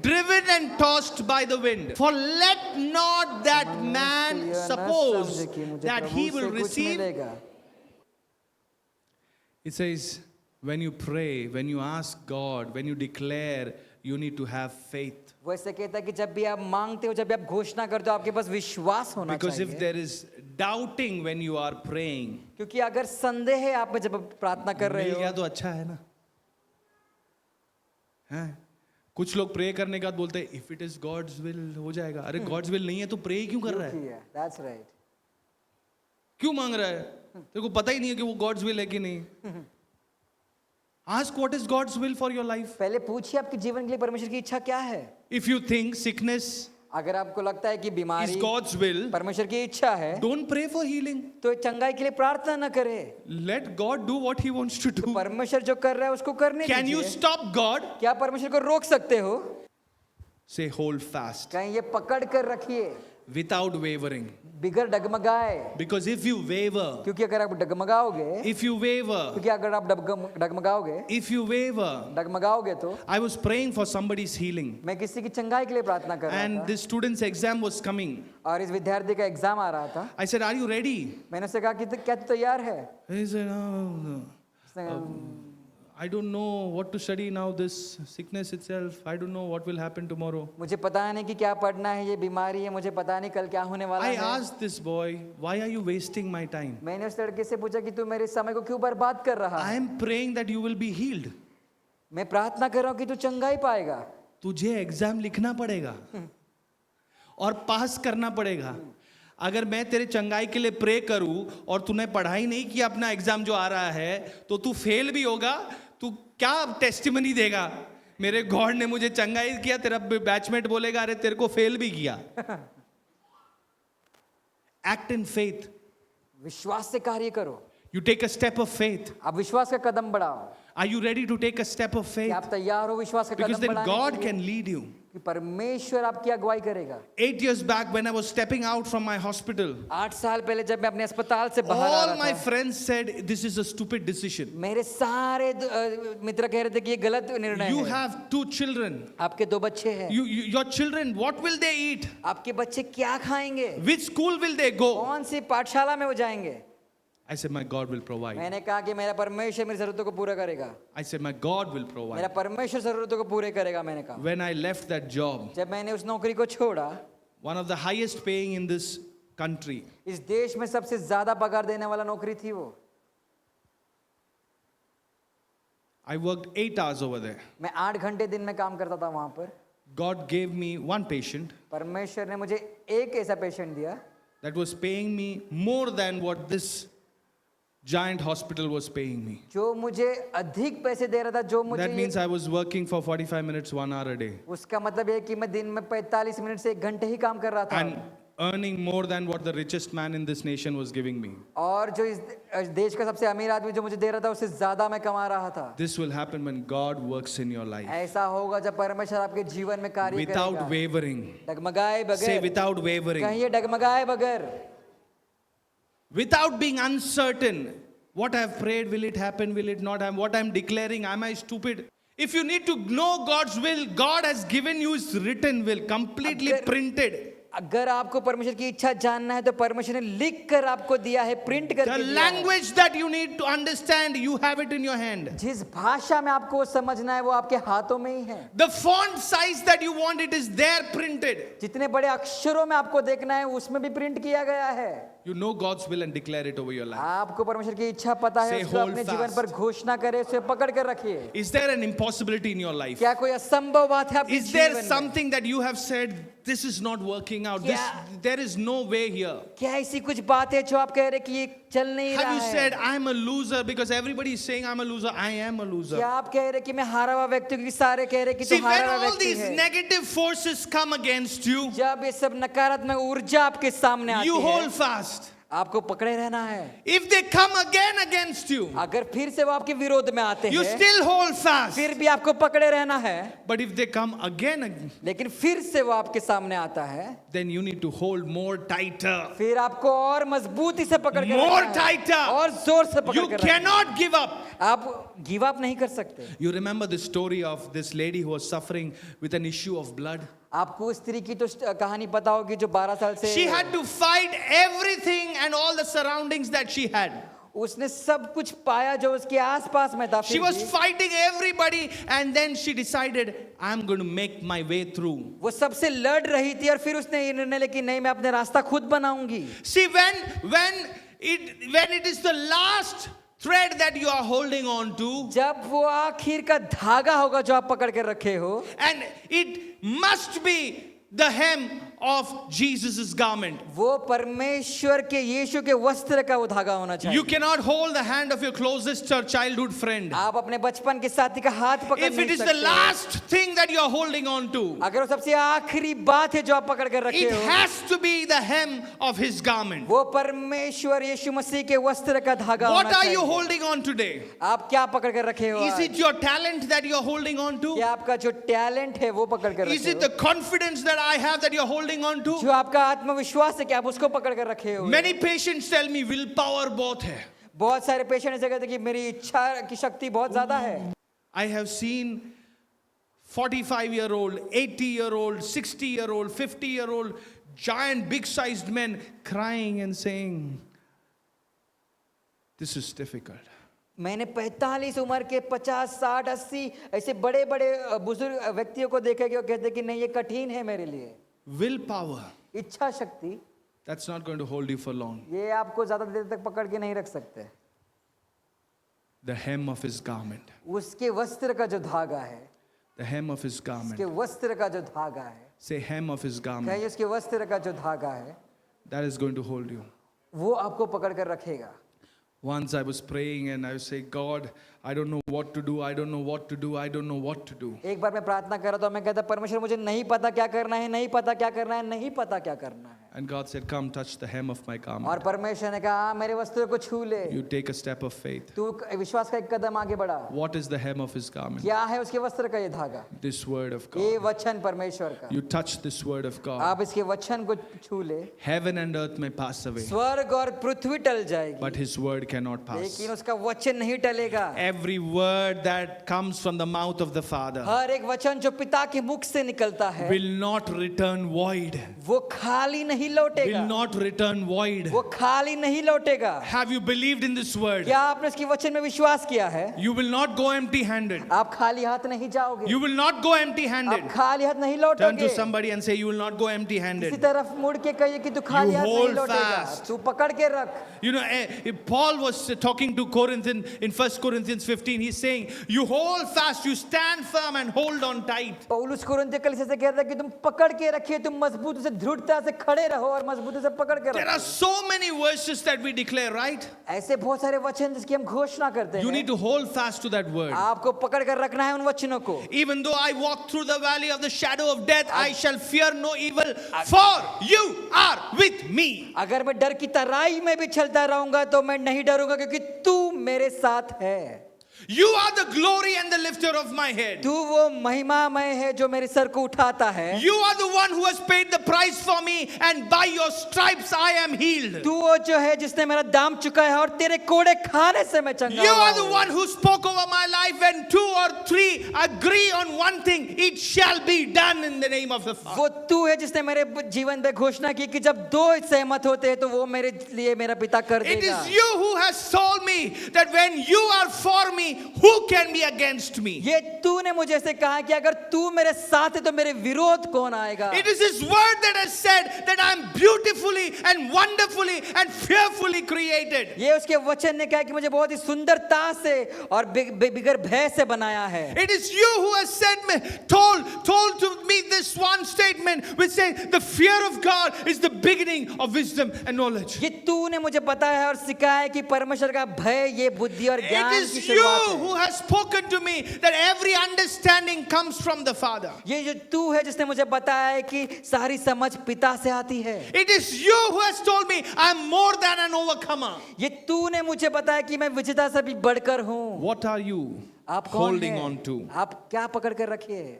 driven and tossed by the wind. For let not that man suppose that he will receive. It says, when you pray, when you ask God, when you declare, you need to have faith. वैसे कहता है कि जब भी आप मांगते हो, जब भी आप घोषणा करते हो, आपके पास विश्वास होना Because if चाहिए. there is doubting when you are praying, क्योंकि अगर संदेह है आप में जब आप प्रार्थना कर रहे मिल गया हो, तो अच्छा है ना. हैं? कुछ लोग प्रे करने के बाद बोलते हैं if it is God's will हो जाएगा. अरे गॉड्स विल नहीं है तो प्रे क्यों कर रहा है? That's right. क्यों मांग रहा है? तेरे को पता ही नहीं है कि वो गॉड्स विल है कि नहीं. Ask what is God's will for your life. पहले पूछिए आपके जीवन के लिए परमेश्वर की इच्छा क्या है. इफ यू थिंक सिकनेस अगर आपको लगता है कि इज बीमारी गॉड्स विल, परमेश्वर की इच्छा है, डोंट प्रे फॉर हीलिंग. तो चंगाई के लिए प्रार्थना न करे. Let God do what he wants to do. परमेश्वर जो कर रहा है उसको करने कैन यू दीजिए. Stop God? क्या परमेश्वर को रोक सकते हो? से होल्ड फास्ट. कहीं ये पकड़ कर रखिए. without wavering. Bigger डगमगाए, Because if you waver, क्योंकि अगर आप डगमगाओगे, if you waver, क्योंकि अगर आप डगमगाओगे, if you waver, डगमगाओगे तो I was praying for somebody's healing. मैं किसी की चंगाई के लिए प्रार्थना कर रहा And था this student's exam was coming. और इस विद्यार्थी का एग्जाम आ रहा था। I said, "Are you ready?" मैंने उससे कहा कि क्या तू तैयार है? He said, "Oh, no. उसने I don't know what to study now, this sickness itself. I don't know what will happen tomorrow." मुझे पता नहीं कि क्या पढ़ना है, ये बीमारी है, मुझे पता नहीं कल क्या होने वाला I है। asked this boy, "Why are you wasting my time? मैंने उस लड़के से पूछा कि तू मेरे समय को क्यों बर्बाद कर रहा I है? am praying that you will be healed. मैं प्रार्थना कर रहा हूँ कि तू चंगाई पाएगा। तुझे एग्जाम लिखना पड़ेगा और पास करना पड़ेगा। अगर मैं तेरे चंगाई के लिए प्रे करूं और तूने पढ़ाई नहीं किया अपना एग्जाम जो आ रहा है, तो तू फेल भी होगा। तू क्या टेस्टिमनी देगा? मेरे गॉड ने मुझे चंगाई किया, तेरा बैचमेट बोलेगा अरे तेरे को फेल भी किया। Act in faith. विश्वास से कार्य करो। You take a step of faith. आप विश्वास का कदम बढ़ाओ। Are you ready to take a step of कि faith? आप तैयार हो विश्वास का Because कदम then बढ़ाने God के लिए? can lead you. कि परमेश्वर आपकी अगुवाई करेगा। 8 years back when I was stepping out from my hospital, 8 साल पहले जब मैं अपने अस्पताल से बाहर आ all रहा my था, friends said this is a stupid decision. मेरे सारे मित्र कह रहे थे कि ये गलत निर्णय You है। have 2 children. आपके 2 बच्चे हैं। Your children, what will they eat? आपके बच्चे क्या खाएंगे? Which school will they go? कौन सी पाठशाला में वो जाएंगे? I said, my God will provide. मैंने कहा कि मेरा परमेश्वर मेरी जरूरतों को पूरा करेगा। I said, my God will मेरा provide. परमेश्वर जरूरतों को पूरे करेगा। मैंने कहा When I left that job, जब मैंने उस नौकरी को छोड़ा, one of the highest paying in this country, इस देश में सबसे ज्यादा पगार देने वाला नौकरी थी वो। I worked 8 hours over there. मैं 8 घंटे दिन में काम करता था वहां पर। God gave me one patient परमेश्वर ने मुझे एक ऐसा पेशेंट दिया that was paying me more than what this giant hospital was paying me. जो मुझे अधिक पैसे दे रहा था, जो मुझे That means I was working for 45 minutes, 1 hour a day, उसका मतलब ये कि मैं दिन में 45 मिनट से 1 घंटे ही काम कर रहा था and earning more than what the richest man in this nation was giving me. और जो इस देश का सबसे अमीर आदमी जो मुझे दे रहा था उससे ज्यादा मैं कमा रहा था। This will happen when God works in your life. ऐसा होगा जब परमेश्वर आपके जीवन में कार्य Without करेगा। wavering. डगमगाए Say बगैर, without wavering. कहिए डगमगाए बगैर, Without being uncertain. What I have prayed, will it happen, will it not happen? What I am declaring, am I stupid? If you need to know God's will, God has given you His written will, completely अगर- printed. अगर आपको परमेश्वर की इच्छा जानना है तो परमेश्वर ने लिख कर आपको दिया है, प्रिंट The करके दिया है। language that you need to understand, you have it in your hand. जिस भाषा में आपको समझना है वो आपके हाथों में ही है। The font size that you want, it is there printed. जितने बड़े अक्षरों में आपको देखना है उसमें भी प्रिंट किया गया है। You know God's will and declare it over your life. आपको परमेश्वर की इच्छा पता है, Say, उसको hold अपने fast. जीवन पर घोषणा करे, उसे पकड़ कर रखिए। Is there an impossibility in your life? क्या कोई असंभव बात है आपके Is there जीवन में? something that you have said, this is not working out? There is no way here. क्या ऐसी कुछ बात है जो आप कह रहे कि ये चल नहीं Have रहा you है? said, I'm a loser because everybody is saying I'm a loser? I am a loser. क्या आप कह रहे कि मैं हारा हुआ व्यक्ति हूं, कि सारे कह रहे कि See, तू when हारा हुआ all व्यक्ति these है? negative forces come against you, जब ये सब नकारात्मक ऊर्जा आपके सामने आती you है, hold fast. आपको पकड़े रहना है। If they come again against you, अगर फिर से वो आपके विरोध में आते you हैं, still hold fast. फिर भी आपको पकड़े रहना है। But if they come again, लेकिन फिर से वो आपके सामने आता है, then you need to hold more tighter. फिर आपको और मजबूती से पकड़ कर More रखना है, tighter. और जोर से पकड़ You कर रखना है। cannot give up. आप गिव अप नहीं कर सकते। You remember the story of this lady who was suffering with an issue of blood? आपको उस स्त्री की तो कहानी पता होगी जो 12 साल से She had to fight everything and all the surroundings that she had. उसने सब कुछ पाया जो उसके आसपास में था। She फिर was भी fighting everybody and then she decided, I'm going to make my way through. वो सबसे लड़ रही थी और फिर उसने ये निर्णय लिया कि नहीं, मैं अपने रास्ता खुद बनाऊंगी। See, when it is the last thread that you are holding on to, जब वो आखिर का धागा होगा जो आप पकड़ के रखे हो, and it must be the hem of Jesus' garment. वो परमेश्वर के यीशु के वस्त्र का वो धागा होना चाहिए। You cannot hold the hand of your closest or childhood friend. आप अपने बचपन के साथी का हाथ पकड़ If नहीं it is the सकते। last thing that you are holding on to, अगर वो सबसे आखिरी बात है जो आप पकड़ कर रखे it हो, has to be the hem of his garment. वो परमेश्वर यीशु मसीह के वस्त्र का धागा What होना are you चाहिए। holding on today? आप क्या पकड़ कर रखे हो? Is आज? it your talent that you are holding on to? क्या आपका जो टैलेंट है वो पकड़ कर Is रखे it हो? the confidence that I have that you are holding holding on to? जो आपका आत्मविश्वास है कि आप उसको पकड़ कर रखे हो। Many patients tell me willpower बहुत है. बहुत सारे पेशेंट ऐसे कहते हैं कि मेरी इच्छा की शक्ति बहुत ज्यादा है। I have seen 45-year-old, 80-year-old, 60-year-old, 50-year-old, giant, big-sized men crying and saying, "This is difficult." मैंने 45 उम्र के 50, 60, 80 ऐसे बड़े बड़े बुजुर्ग व्यक्तियों को देखा कि वो कहते हैं कि नहीं ये कठिन है मेरे लिए। Willpower, इच्छा शक्ति that's not going to hold you for long. ये आपको ज्यादा देर तक पकड़ के नहीं रख सकते। The hem of his garment. उसके वस्त्र का जो धागा है, The hem of his garment. उसके वस्त्र का जो धागा है, Say hem of his garment. कहिए उसके वस्त्र का जो धागा है That is going to hold you. वो आपको पकड़ कर रखेगा। Once I was praying and I was saying, God, I don't know what to do. I don't know what to do. I don't know what to do. एक बार मैं प्रार्थना कर रहा था, मैं कहता परमेश्वर मुझे नहीं पता क्या करना है, नहीं पता क्या करना है, नहीं पता क्या करना है। And God said, come touch the hem of my और garment. परमेश्वर ने कहा मेरे वस्त्र को छू ले, You take a step of faith. तू विश्वास का एक कदम आगे बढ़ा। What is the hem of his garment? क्या है उसके वस्त्र का ये धागा? This word of ये God. वचन परमेश्वर का। You touch this word of God. आप इसके वचन को छू ले, Heaven and earth may pass away, स्वर्ग और पृथ्वी टल जाएगी, but his word cannot pass. लेकिन उसका वचन नहीं टलेगा। Every word that comes from the mouth of the Father हर एक वचन जो पिता के मुख से निकलता है will not return void. वो खाली नहीं Will लौटेगा, not return void. वो खाली नहीं लौटेगा। Have you believed in this word? क्या आपने इसके वचन में विश्वास किया है? You will not go empty handed. आप खाली हाथ नहीं जाओगे, You will not go empty handed. आप खाली हाथ नहीं Turn to लौटोगे। somebody and say, you will not go empty किसी handed. तरफ मुड़ के कहिए कि तू खाली हाथ नहीं hold लौटेगा, fast. तू पकड़ के रख। You know, Paul was talking to Corinthians in 1 Corinthians 15. He's saying, you hold fast, you stand firm and hold on tight. पौलुस कुरिन्थियों कलीसिया से कहता है कि तुम पकड़ के रखिए, तुम मजबूती से दृढ़ता से खड़े रहो और मजबूती से पकड़ के There are रखो। so many verses that we declare, right? ऐसे बहुत सारे वचन जिसकी हम घोषणा करते You हैं। need to hold fast to that word. आपको पकड़ कर रखना है उन वचनों को। Even though I walk through the valley of the shadow of death, I shall fear no evil, for you are with me. अगर मैं डर की तराई में भी चलता रहूंगा तो मैं नहीं डरूंगा क्योंकि तू मेरे साथ है। You are the glory and the lifter of my head. तू वो महिमामय है जो मेरे सर को उठाता है। You are the one who has paid the price for me, and by your stripes I am healed. तू वो जो है जिसने मेरा दाम चुका है और तेरे कोड़े खाने से मैं चंगा You हुआ are the हूँ। one who spoke over my life. When 2 or 3 agree on one thing, it shall be done in the name of the Father. वो तू है जिसने मेरे जीवन में घोषणा की कि जब दो सहमत होते हैं तो वो मेरे लिए मेरा पिता कर It देगा। is you who has told me that when you are for me, who can be against me? ये तूने मुझे ऐसे कहा कि अगर तू मेरे साथ है तो मेरे विरोध कौन आएगा? It is His word that has said that I am beautifully and wonderfully and fearfully created. ये उसके वचन ने कहा कि मुझे बहुत ही सुंदरता से और बिगर भय से बनाया है। It is you who has said me, told to me this one statement which says the fear of God is the beginning of wisdom and knowledge. ये तूने मुझे बताया है और सिखाया है कि परमेश्वर का भय ये बुद्धि और It ज्ञान की is you शुरुआत who है। has spoken to me that every understanding comes from the Father. ये जो तू है जिसने मुझे बताया है कि सारी समझ पिता से आती है। It is you who has told me I am more than an overcomer. ये तूने मुझे बताया कि मैं विजेता से भी बढ़कर हूँ। What are you आप कौन holding हैं? on to? आप क्या पकड़ कर रखे हैं?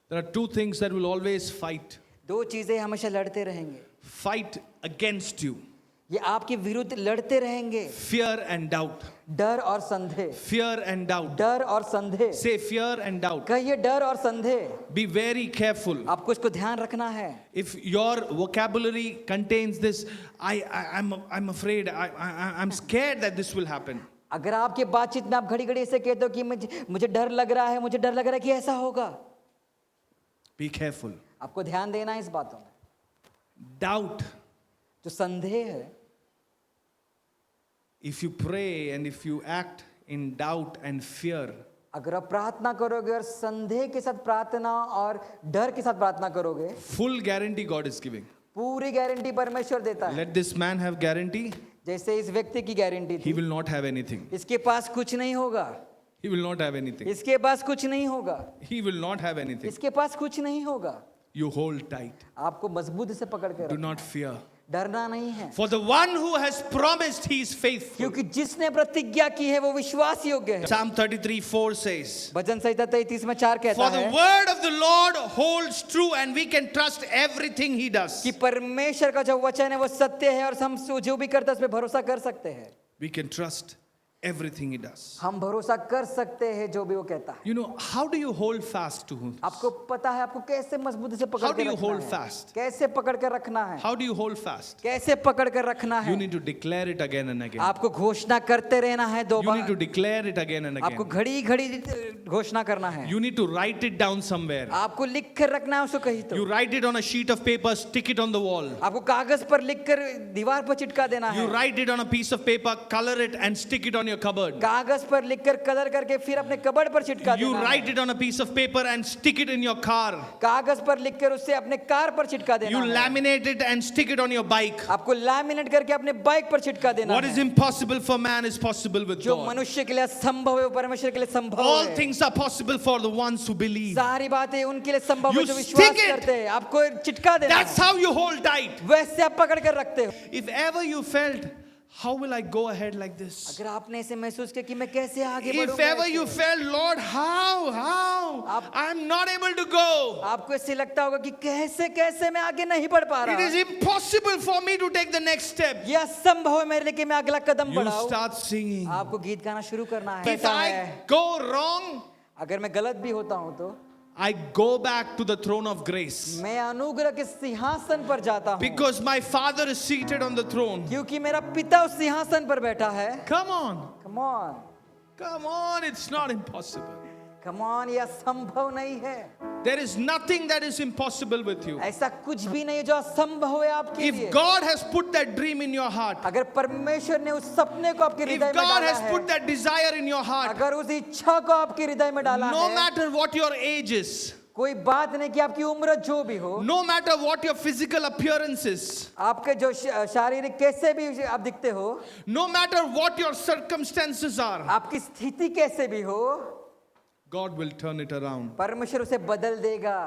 There are 2 things that will always fight. दो चीजें हमेशा लड़ते रहेंगे। Fight against you. ये आपके विरुद्ध लड़ते रहेंगे। Fear and doubt. डर और संदेह। Fear and doubt. डर और संदेह। Say fear and doubt. कहिए डर और संदेह। Be very careful. आपको इसको ध्यान रखना है। If your vocabulary contains this, I'm afraid, I'm scared that this will happen. अगर आपके बातचीत में आप घड़ी घड़ी ऐसे कहते हो कि मुझे डर लग रहा है, मुझे डर लग रहा है कि ऐसा होगा, Be careful. आपको ध्यान देना है इस बातों में। Doubt. जो संदेह है, If you pray and if you act in doubt and fear, अगर आप प्रार्थना करोगे और संदेह के साथ प्रार्थना और डर के साथ प्रार्थना करोगे, full guarantee God is giving. पूरी गारंटी परमेश्वर देता है। Let this man have guarantee. जैसे इस व्यक्ति की गारंटी He थी, will not have anything. इसके पास कुछ नहीं होगा, He will not have anything. इसके पास कुछ नहीं होगा, He will not have anything. इसके पास कुछ नहीं होगा। You hold tight. आपको मजबूती से पकड़ के Do रखो, not fear. डरना नहीं है, For the one who has promised, he is faithful. क्योंकि जिसने प्रतिज्ञा की है वो विश्वास योग्य है। Psalm 33:4 says, भजन संहिता 33 में 4 कहता For the है word of the Lord holds true and we can trust everything he does. कि परमेश्वर का जो वचन है वो सत्य है और हम जो भी करते हैं उस पर भरोसा कर सकते हैं। We can trust everything he does. हम भरोसा कर सकते हैं जो भी वो कहता है। You know, how do you hold fast to him? आपको पता है आपको कैसे मजबूती से पकड़ How के do you रखना hold है? fast? कैसे पकड़ कर रखना है? How do you hold fast? कैसे पकड़ कर रखना You है? need to declare it again and again. आपको घोषणा करते रहना है दो You need to bar. declare it again and आपको again. घड़ी घड़ी घोषणा करना है। You need to write it down somewhere. आपको लिख कर रखना है उसको कहीं You तो। write it on a sheet of paper, stick it on the wall. आपको कागज पर लिख कर दीवार पर चिटका देना You है। write it on a piece of paper, color it and stick it on your cupboard. कागज पर लिख कर कलर करके फिर अपने कबर्ड पर चिटका You देना write है। it on a piece of paper and stick it in your car. कागज पर लिख कर उससे अपने कार पर चिटका You देना है। laminate it and stick it on your bike. आपको लैमिनेट करके अपने बाइक पर चिटका देना What is है। impossible for man is possible with जो God. मनुष्य के लिए असंभव है वो परमेश्वर के लिए संभव All है। things are possible for the ones who believe. सारी बातें उनके लिए संभव You है जो stick विश्वास it. करते हैं। आपको चिटका देना That's है। how you hold tight. वैसे आप पकड़ कर रखते हो। If ever you felt, how will I go ahead like this? अगर आपने ऐसे महसूस किया कि मैं कैसे आगे If बढ़ूंगा ever you ऐसे। felt, Lord, how? आप- I'm not able to go. आपको ऐसे लगता होगा कि कैसे कैसे मैं आगे नहीं बढ़ पा It is रहा, impossible for me to take the next step. यह असंभव है मेरे लिए कि मैं अगला कदम You बढ़ाऊं। start singing. आपको गीत गाना शुरू करना है। If ऐसा I है। go wrong, अगर मैं गलत भी होता हूं तो I go back to the throne of grace. मैं अनुग्रह के सिंहासन पर जाता हूं, Because my Father is seated on the throne. क्योंकि मेरा पिता उस सिंहासन पर बैठा है। Come on. Come on, Come on. It's not impossible. come on, यह संभव नहीं है। There is nothing that is impossible with you. ऐसा कुछ भी नहीं है जो असंभव है आपके लिए। If God has put that dream in your heart, अगर परमेश्वर ने उस सपने को आपके if हृदय में God डाला has है, put that desire in your heart, अगर उस इच्छा को आपके हृदय में डाला no है, matter what your age is, कोई बात नहीं कि आपकी उम्र जो भी हो, no matter what your physical appearance is, आपके जो शारीरिक कैसे भी आप दिखते हो, no matter what your circumstances are, आपकी स्थिति कैसे भी हो, God will turn it around. परमेश्वर उसे बदल देगा।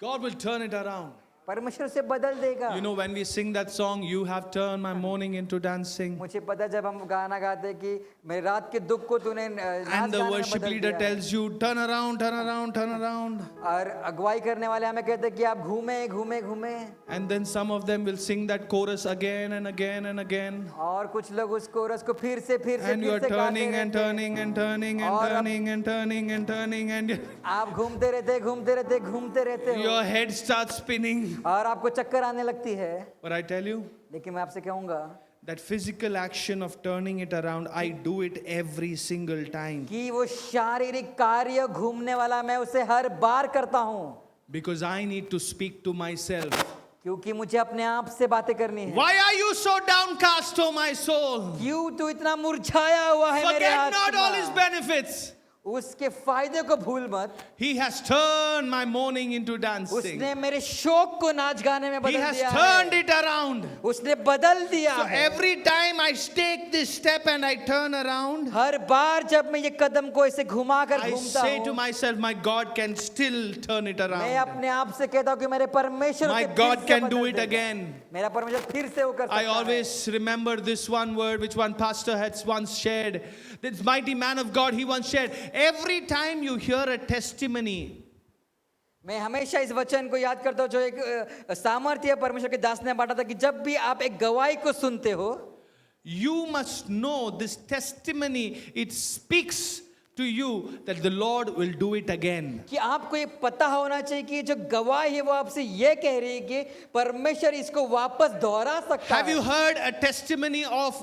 God will turn it around. परमेश्वर उसे बदल देगा। You know, when we sing that song, you have turned my mourning into dancing. मुझे पता है जब हम गाना गाते हैं कि मेरे रात के दुख को तूने नाच And the गाने में worship बदल leader दिया है। tells you, turn around, turn around, turn around. और अगुवाई करने वाले हमें कहते हैं कि आप घूमे घूमे घूमे, And then some of them will sing that chorus again and again and again. और कुछ लोग उस कोरस को फिर से And you are गाते turning and रहते हैं। turning and turning and और अब- turning and turning and turning and आप घूमते रहते घूमते रहते your हो head starts spinning. और आपको चक्कर आने लगती है। But I tell you, लेकिन मैं आपसे कहूंगा that physical action of turning it around, I do it every single time. कि वो शारीरिक कार्य घूमने वाला मैं उसे हर बार करता हूँ, Because I need to speak to myself. क्योंकि मुझे अपने आप से बातें करनी है। Why are you so downcast, O my soul? क्यों तू इतना मुरझाया हुआ है मेरे Forget not all his आत्मा? benefits. उसके फायदे को भूल मत। He has turned my mourning into dancing. उसने मेरे शोक को नाच गाने में He बदल has दिया turned है। it around. उसने बदल दिया So है। every time I take this step and I turn around, हर बार जब मैं ये कदम को ऐसे घुमा कर I घूमता say to हूँ, myself, my God can still turn it मैं around. अपने आप से कहता हूँ कि मेरे परमेश्वर My उसे फिर God से can बदल do it देगा। again. मेरा परमेश्वर फिर से वो कर I सकता है। always remember this one word which one pastor had once shared. This mighty man of God, he once shared, every time you hear a testimony, मैं हमेशा इस वचन को याद करता हूँ जो एक सामर्थ्य परमेश्वर के दास ने बांटा था कि जब भी आप एक गवाही को सुनते हो, you must know this testimony, it speaks to you that the Lord will do it again. कि आपको ये पता होना चाहिए कि जो गवाही है वो आपसे ये कह रही है कि परमेश्वर इसको वापस दोहरा सकता Have है। you heard a testimony of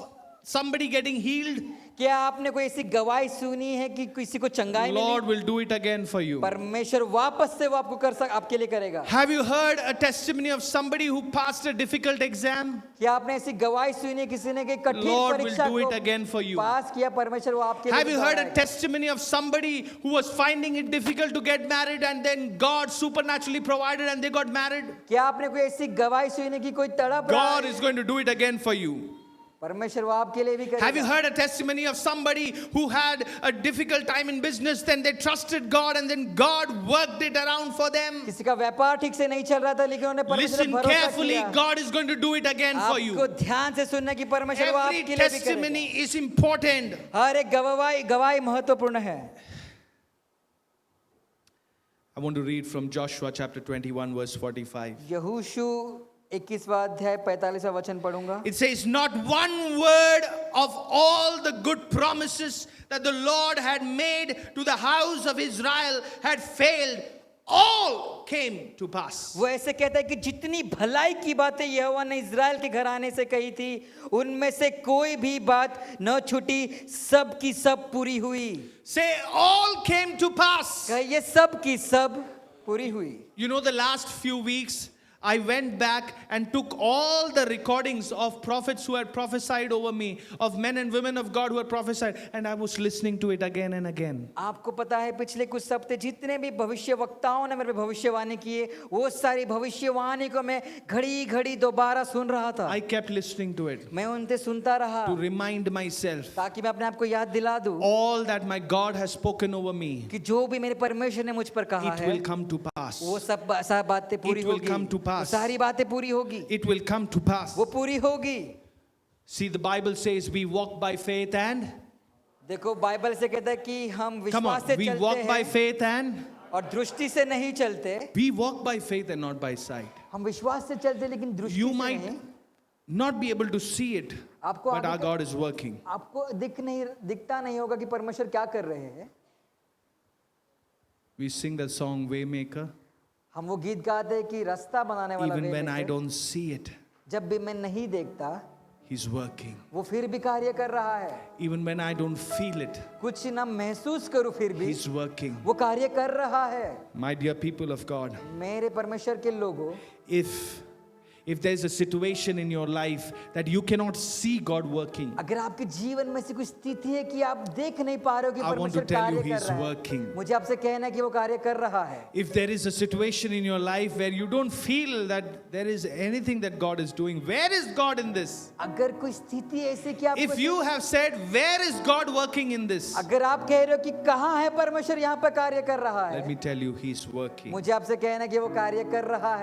somebody getting healed? क्या आपने कोई ऐसी गवाही सुनी है कि किसी को चंगाई Lord milli? will do it again for you. परमेश्वर वापस से वो आपके लिए करेगा। Have you heard a testimony of somebody who passed a difficult exam? क्या आपने ऐसी गवाही सुनी है किसी ने कि कठिन Lord will परीक्षा do it को again for you. पास किया, परमेश्वर वो आपके लिए Have you heard a दोहराएगा। testimony of somebody who was finding it difficult to get married and then God supernaturally provided and they got married? क्या आपने कोई ऐसी गवाही सुनी कि कोई तड़प रहा God है, is going to do it again for you. परमेश्वर वो आपके लिए भी Have you करेगा। heard a testimony of somebody who had a difficult time in business, then they trusted God and then God worked it around for them? किसी का व्यापार ठीक से नहीं चल रहा था लेकिन उन्होंने परमेश्वर पर Listen भरोसा carefully, किया। God is going to do it again for आपको you. ध्यान से सुनना कि परमेश्वर वो Every आपके लिए भी testimony करेगा। is important. हर एक गवाही महत्वपूर्ण है। I want to read from Joshua chapter 21 verse 45. यहोशू 21वां अध्याय 45वां वचन पढ़ूंगा। It says, not one word of all the good promises that the Lord had made to the house of Israel had failed. All came to pass. वो ऐसे कहता है कि जितनी भलाई की बातें यहोवा ने इज़राइल के घराने से कही थी उनमें से कोई भी बात न छूटी, सब की सब पूरी हुई। Say, all came to pass. कहिए सब की सब पूरी हुई। You know, the last few weeks, I went back and took all the recordings of prophets who had prophesied over me, of men and women of God who had prophesied, and I was listening to it again and again. आपको पता है पिछले कुछ हफ्ते जितने भी भविष्य वक्ताओं ने मेरे पे भविष्यवाणी किए वो सारी भविष्यवाणी को मैं घड़ी घड़ी दोबारा सुन रहा था। I kept listening to it मैं उनसे सुनता रहा to remind myself ताकि मैं अपने आप को याद दिला दूं all that my God has spoken over me, कि जो भी मेरे परमेश्वर ने मुझ पर कहा it है will come to pass. वो सब बातें पूरी It will होगी। come to pass. वो सारी बातें पूरी होगी। It will come to pass. वो पूरी होगी। See, the Bible says we walk by faith and, देखो बाइबल से कहता है कि हम come on, विश्वास से we चलते walk by हैं faith and, और दृष्टि से नहीं चलते। we walk by faith and not by sight. हम विश्वास से चलते लेकिन दृष्टि You से might नहीं। not be able to see it, आपको but our आगे God is working. आपको दिखता नहीं होगा कि परमेश्वर क्या कर रहे हैं। We sing the song Waymaker. हम वो गीत गाते हैं कि रास्ता बनाने वाला Even when I waymaker। don't see it, जब भी मैं नहीं देखता He's working. वो फिर भी कार्य कर रहा है। Even when I don't feel it, कुछ ना महसूस करूं फिर भी He's working. वो कार्य कर रहा है। My dear people of God, मेरे परमेश्वर के लोगों, if there's a situation in your life that you cannot see God working, अगर आपके जीवन में से कुछ स्थिति है कि आप देख नहीं पा रहे हो कि I want to परमेश्वर tell you कार्य कर He's रहा है, working. मुझे आपसे कहना है कि वो कार्य कर रहा है। If there is a situation in your life where you don't feel that there is anything that God is doing, where is God in this? अगर कोई स्थिति ऐसी कि आप If you have said, where is God working in this? अगर आप कह रहे हो कि कहाँ है परमेश्वर यहाँ पर कार्य कर रहा Let है, me tell you, He's working. मुझे आपसे कहना है कि वो कार्य कर रहा है।